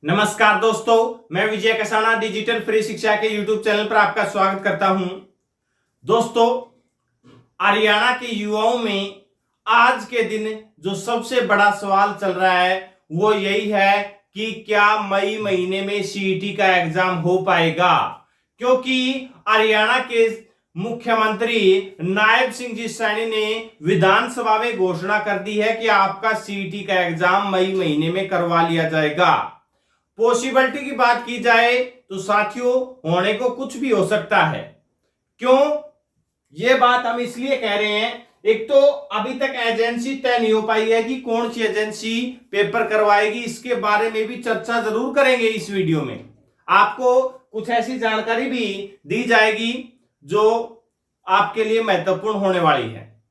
नमस्कार दोस्तों, मैं विजय कसाना डिजिटल फ्री शिक्षा के यूट्यूब चैनल पर आपका स्वागत करता हूं। दोस्तों, हरियाणा के युवाओं में आज के दिन जो सबसे बड़ा सवाल चल रहा है वो यही है कि क्या मई महीने में सीईटी का एग्जाम हो पाएगा, क्योंकि हरियाणा के मुख्यमंत्री नायब सिंह जी सैनी ने विधानसभा में घोषणा कर दी है कि आपका सीईटी का एग्जाम मई महीने में करवा लिया जाएगा। पॉसिबिलिटी की बात की जाए तो साथियों, होने को कुछ भी हो सकता है। क्यों ये बात हम इसलिए कह रहे हैं, एक तो अभी तक एजेंसी तय नहीं हो पाई है कि कौन सी एजेंसी पेपर करवाएगी। इसके बारे में भी चर्चा जरूर करेंगे इस वीडियो में। आपको कुछ ऐसी जानकारी भी दी जाएगी जो आपके लिए महत्वपूर्ण होने वाली है।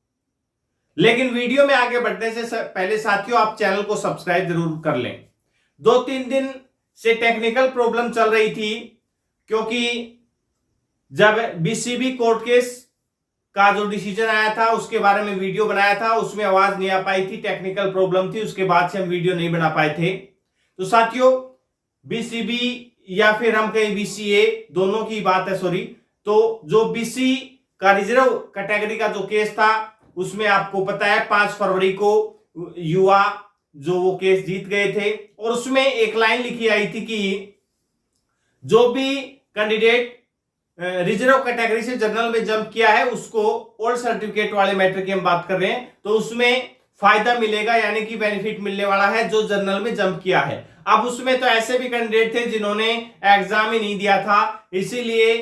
लेकिन वीडियो में आगे बढ़ने से पहले साथियों, आप चैनल को सब्सक्राइब जरूर कर लें। 2-3 दिन से टेक्निकल प्रॉब्लम चल रही थी, क्योंकि जब बीसीबी कोर्ट केस का जो डिसीजन आया था उसके बारे में वीडियो बनाया था, उसमें आवाज नहीं आ पाई थी, टेक्निकल प्रॉब्लम थी, उसके बाद से हम वीडियो नहीं बना पाए थे। तो साथियों, बीसीबी या फिर हम कहें बीसीए, दोनों की बात है, सॉरी। तो जो बीसी का रिजर्व कैटेगरी का जो केस था उसमें आपको पता है 5 फरवरी को युवा जो वो केस जीत गए थे, और उसमें एक लाइन लिखी आई थी कि जो भी कैंडिडेट रिजर्व कैटेगरी से जनरल में जंप किया है उसको, ओल्ड सर्टिफिकेट वाले मैटर की हम बात कर रहे हैं, तो उसमें फायदा मिलेगा, यानी कि बेनिफिट मिलने वाला है जो जनरल में जंप किया है। अब उसमें तो ऐसे भी कैंडिडेट थे जिन्होंने एग्जाम ही नहीं दिया था, इसीलिए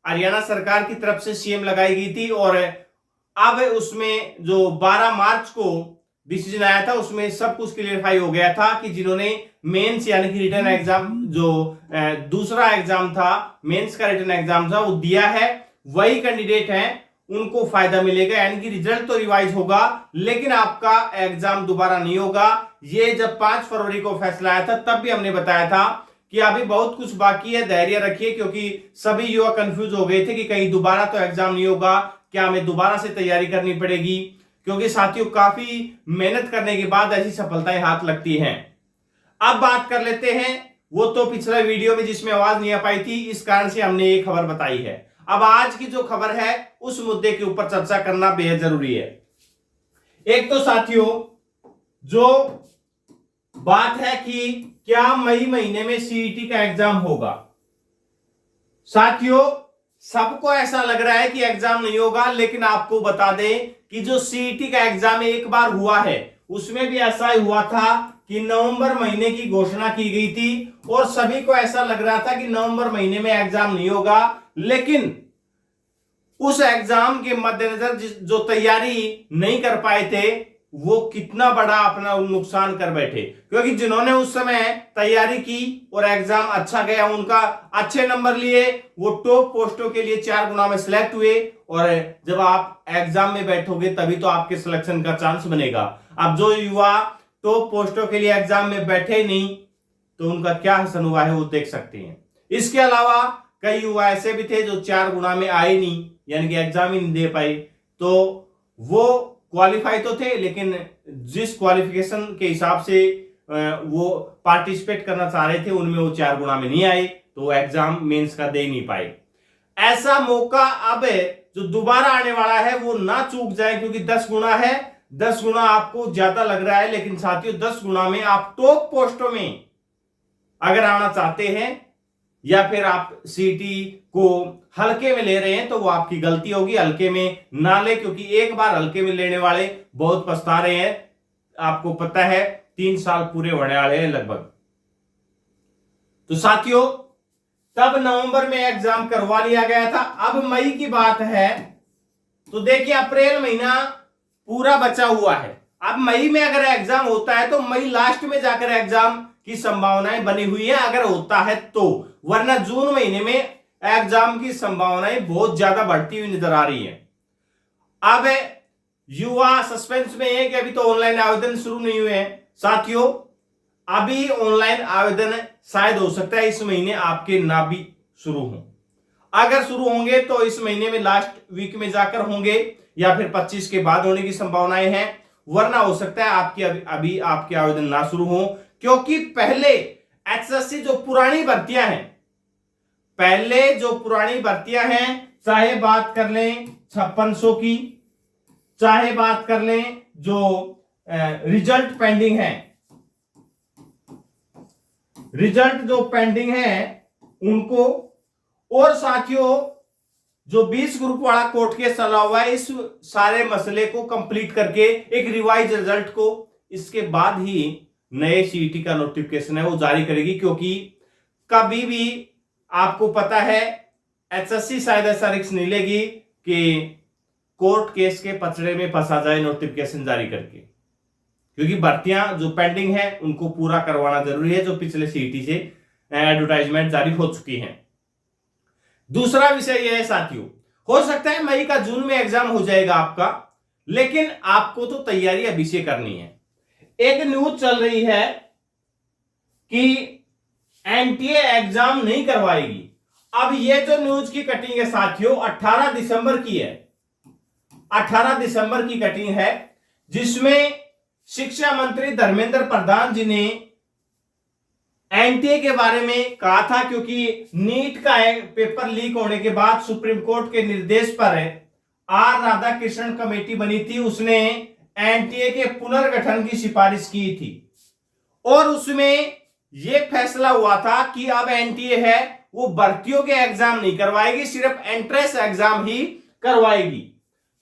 हरियाणा सरकार की तरफ से सीएम लगाई गई थी। और अब उसमें जो 12 मार्च को डिसीजन आया था उसमें सब कुछ क्लियरफाई हो गया था कि जिन्होंने मेंस यानी कि रिटर्न एग्जाम, जो दूसरा एग्जाम था, मेंस का रिटर्न एग्जाम था, वो दिया है, वही कैंडिडेट हैं, उनको फायदा मिलेगा। यानी कि रिजल्ट तो रिवाइज होगा लेकिन आपका एग्जाम दोबारा नहीं होगा। ये जब 5 फरवरी को फैसला आया था तब भी हमने बताया था कि अभी बहुत कुछ बाकी है, धैर्य रखिए, क्योंकि सभी युवा कंफ्यूज हो गए थे कि कहीं दोबारा तो एग्जाम नहीं होगा, क्या हमें दोबारा से तैयारी करनी पड़ेगी, क्योंकि साथियों काफी मेहनत करने के बाद ऐसी सफलताएं हाथ लगती हैं। अब बात कर लेते हैं, वो तो पिछले वीडियो में जिसमें आवाज नहीं आ पाई थी, इस कारण से हमने ये खबर बताई है। अब आज की जो खबर है उस मुद्दे के ऊपर चर्चा करना बेहद जरूरी है। एक तो साथियों, जो बात है कि क्या मई महीने में सीईटी का एग्जाम होगा। साथियों, सबको ऐसा लग रहा है कि एग्जाम नहीं होगा, लेकिन आपको बता दें कि जो सीईटी का एग्जाम एक बार हुआ है उसमें भी ऐसा ही हुआ था कि नवंबर महीने की घोषणा की गई थी और सभी को ऐसा लग रहा था कि नवंबर महीने में एग्जाम नहीं होगा। लेकिन उस एग्जाम के मद्देनजर जो तैयारी नहीं कर पाए थे वो कितना बड़ा अपना नुकसान कर बैठे, क्योंकि जिन्होंने उस समय तैयारी की और एग्जाम अच्छा गया, उनका अच्छे नंबर लिए, वो टॉप पोस्टों के लिए 4 गुना में सिलेक्ट हुए। और जब आप एग्जाम में बैठोगे तभी तो आपके सिलेक्शन का चांस बनेगा। अब जो युवा टॉप पोस्टों के लिए एग्जाम में बैठे नहीं तो उनका क्या हसन हुआ है वो देख सकते हैं। इसके अलावा कई युवा ऐसे भी थे जो 4 गुना में आए नहीं, यानी कि एग्जाम ही नहीं दे पाए, तो वो क्वालिफाई तो थे लेकिन जिस क्वालिफिकेशन के हिसाब से वो पार्टिसिपेट करना चाह रहे थे उनमें वो 4 गुना में नहीं आए, तो एग्जाम मेंस का दे नहीं पाए। ऐसा मौका अब जो दोबारा आने वाला है वो ना चूक जाए, क्योंकि 10 गुना है, 10 गुना आपको ज्यादा लग रहा है, लेकिन साथियों 10 गुना में आप टॉप पोस्टों में अगर आना चाहते हैं या फिर आप सीईटी को हल्के में ले रहे हैं तो वो आपकी गलती होगी। हल्के में ना ले, क्योंकि एक बार हल्के में लेने वाले बहुत पछता रहे हैं। आपको पता है 3 साल पूरे होने वाले हैं लगभग। तो साथियों, तब नवंबर में एग्जाम करवा लिया गया था। अब मई की बात है तो देखिए, अप्रैल महीना पूरा बचा हुआ है। अब मई में अगर एग्जाम होता है तो मई लास्ट में जाकर एग्जाम की संभावनाएं बनी हुई है, अगर होता है तो, वरना जून महीने में एग्जाम की संभावनाएं बहुत ज्यादा बढ़ती हुई नजर आ रही है। अब युवा सस्पेंस में है कि अभी तो ऑनलाइन आवेदन शुरू नहीं हुए हैं। साथियों, अभी ऑनलाइन आवेदन शायद हो सकता है इस महीने आपके ना भी शुरू हो। अगर शुरू होंगे तो इस महीने में लास्ट वीक में जाकर होंगे या फिर 25 के बाद होने की संभावनाएं हैं, वरना हो सकता है आपकी अभी आपके आवेदन ना शुरू हो, क्योंकि पहले एचएसएससी जो पुरानी भर्तियां हैं, पहले जो पुरानी भर्तियां हैं, चाहे बात कर लें 5600 की, चाहे बात कर लें जो रिजल्ट पेंडिंग है, रिजल्ट जो पेंडिंग है उनको, और साथियों जो 20 ग्रुप वाला कोर्ट केस चला हुआ है, इस सारे मसले को कंप्लीट करके एक रिवाइज रिजल्ट को इसके बाद ही नए सीईटी का नोटिफिकेशन है वो जारी करेगी। क्योंकि कभी भी आपको पता है एचएससी शायद ऐसा रिस्क नहीं लेगी कि कोर्ट केस के पचड़े में फंसा जाए नोटिफिकेशन जारी करके, क्योंकि भर्तियां जो पेंडिंग है उनको पूरा करवाना जरूरी है, जो पिछले सीईटी से एडवर्टाइजमेंट जारी हो चुकी हैं। दूसरा विषय यह है साथियों, हो सकता है मई का जून में एग्जाम हो जाएगा आपका, लेकिन आपको तो तैयारी अभी से करनी है। एक न्यूज चल रही है कि एनटीए एग्जाम नहीं करवाएगी। अब ये जो न्यूज की कटिंग है साथियों 18 दिसंबर की है, 18 दिसंबर की कटिंग है, जिसमें शिक्षा मंत्री धर्मेंद्र प्रधान जी ने एनटीए के बारे में कहा था, क्योंकि नीट का पेपर लीक होने के बाद सुप्रीम कोर्ट के निर्देश पर आर राधाकृष्णन कमेटी बनी थी, उसने एनटीए के पुनर्गठन की सिफारिश की थी और उसमें यह फैसला हुआ था कि अब एनटीए है वो भर्तियों के एग्जाम नहीं करवाएगी, सिर्फ एंट्रेंस एग्जाम ही करवाएगी।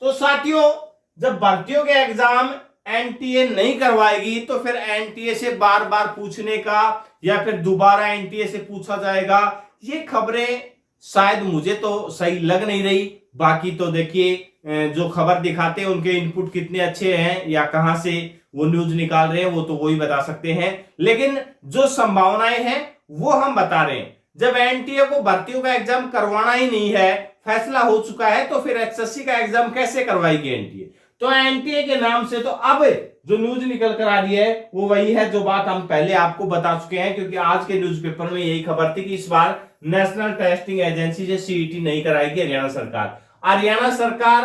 तो साथियों जब भर्तियों के एग्जाम एनटीए नहीं करवाएगी तो फिर एनटीए से बार बार पूछने का या फिर दोबारा एनटीए से पूछा जाएगा, ये खबरें शायद मुझे तो सही लग नहीं रही। बाकी तो देखिए जो खबर दिखाते हैं उनके इनपुट कितने अच्छे हैं या कहां से वो न्यूज निकाल रहे हैं वो तो वही बता सकते हैं, लेकिन जो संभावनाएं हैं वो हम बता रहे हैं। जब एनटीए को भर्तियों का एग्जाम करवाना ही नहीं है, फैसला हो चुका है, तो फिर एचएससी का एग्जाम कैसे करवाएगी एनटीए? तो एनटीए के नाम से तो अब जो न्यूज निकल कर आ रही है वो वही है जो बात हम पहले आपको बता चुके हैं, क्योंकि आज के न्यूज़पेपर में यही खबर थी कि इस बार नेशनल टेस्टिंग एजेंसी से सीईटी नहीं कराएगी हरियाणा सरकार। हरियाणा सरकार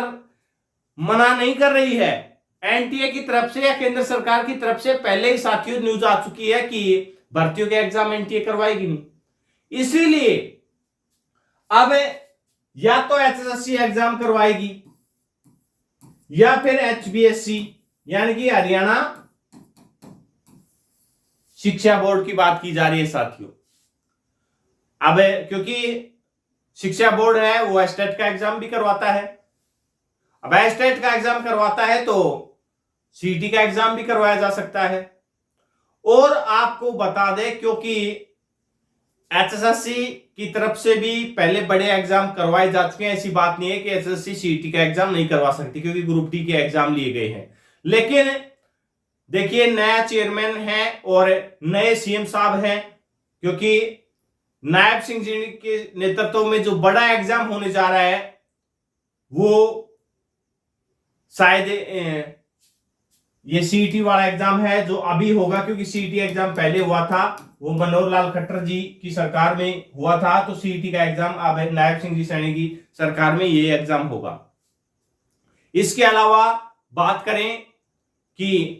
मना नहीं कर रही है, एनटीए की तरफ से या केंद्र सरकार की तरफ से पहले ही साथियों न्यूज आ चुकी है कि भर्तियों के एग्जाम एनटीए करवाएगी नहीं। इसीलिए अब या तो एचएसएससी एग्जाम करवाएगी या फिर एचबीएससी यानी कि हरियाणा शिक्षा बोर्ड की बात की जा रही है साथियों। अब क्योंकि शिक्षा बोर्ड है वो एस्टेट का एग्जाम भी करवाता है, अब एस्टेट का एग्जाम करवाता है तो सीईटी का एग्जाम भी करवाया जा सकता है। और आपको बता दें क्योंकि एचएसएससी की तरफ से भी पहले बड़े एग्जाम करवाए जा चुके हैं, ऐसी बात नहीं है कि एचएसएससी सीईटी का एग्जाम नहीं करवा सकती, क्योंकि ग्रुप डी के एग्जाम लिए गए हैं। लेकिन देखिए नया चेयरमैन है और नए सीएम साहब हैं, क्योंकि नायब सिंह जी के नेतृत्व में जो बड़ा एग्जाम होने जा रहा है वो शायद ये सीईटी वाला एग्जाम है जो अभी होगा, क्योंकि सीईटी एग्जाम पहले हुआ था वो मनोहर लाल खट्टर जी की सरकार में हुआ था, तो सीईटी का एग्जाम अब नायब सिंह जी सैनी की सरकार में ये एग्जाम होगा। इसके अलावा बात करें कि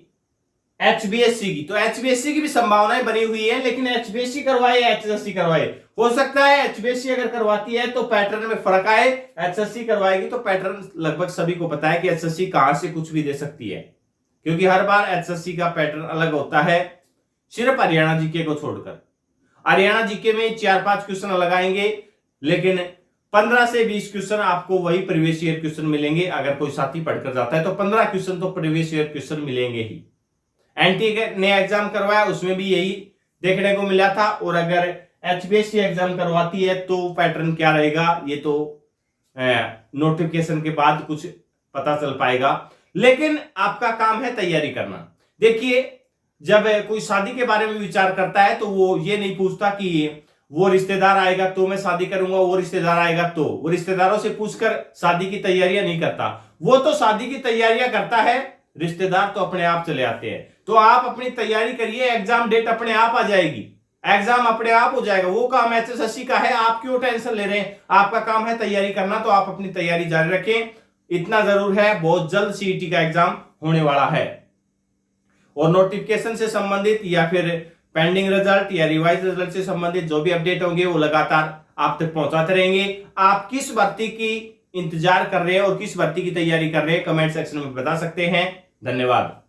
एचबीएससी की, तो एचबीएससी की भी संभावनाएं बनी हुई है, लेकिन एचबीएससी करवाए या एचएससी करवाए, हो सकता है एचबीएससी अगर करवाती है तो पैटर्न में फर्क आए, एचएससी करवाएगी तो पैटर्न लगभग सभी को पता है कि एचएससी कहां से कुछ भी दे सकती है, क्योंकि हर बार एचएससी का पैटर्न अलग होता है, सिर्फ हरियाणा जीके को छोड़कर। हरियाणा जीके में 4-5 क्वेश्चन अलग आएंगे, लेकिन 15 से 20 क्वेश्चन आपको वही प्रीवियस ईयर क्वेश्चन मिलेंगे। अगर कोई साथी पढ़कर जाता है तो 15 क्वेश्चन तो प्रीवियस ईयर क्वेश्चन मिलेंगे ही। एनटीए ने एग्जाम करवाया उसमें भी यही देखने को मिला था, और अगर एचबीएससी एग्जाम करवाती है तो पैटर्न क्या रहेगा ये तो नोटिफिकेशन के बाद कुछ पता चल पाएगा। लेकिन आपका काम है तैयारी करना। देखिए जब कोई शादी के बारे में विचार करता है तो वो ये नहीं पूछता कि वो रिश्तेदार आएगा तो मैं शादी करूंगा, वो रिश्तेदार आएगा तो, वो रिश्तेदारों से पूछकर शादी की तैयारियां नहीं करता, वो तो शादी की तैयारियां करता है, रिश्तेदार तो अपने आप चले आते हैं। तो आप अपनी तैयारी करिए, एग्जाम डेट अपने आप आ जाएगी, एग्जाम अपने आप हो जाएगा। वो काम एचएसएससी का है, आप क्यों टेंशन ले रहे हैं? आपका काम है तैयारी करना, तो आप अपनी तैयारी जारी रखें। इतना जरूर है बहुत जल्द सीईटी का एग्जाम होने वाला है, और नोटिफिकेशन से संबंधित या फिर पेंडिंग रिजल्ट या रिवाइज रिजल्ट से संबंधित जो भी अपडेट होंगे वो लगातार आप तक पहुंचाते रहेंगे। आप किस भर्ती की इंतजार कर रहे हैं और किस भर्ती की तैयारी कर रहे हैं कमेंट सेक्शन में बता सकते हैं। धन्यवाद।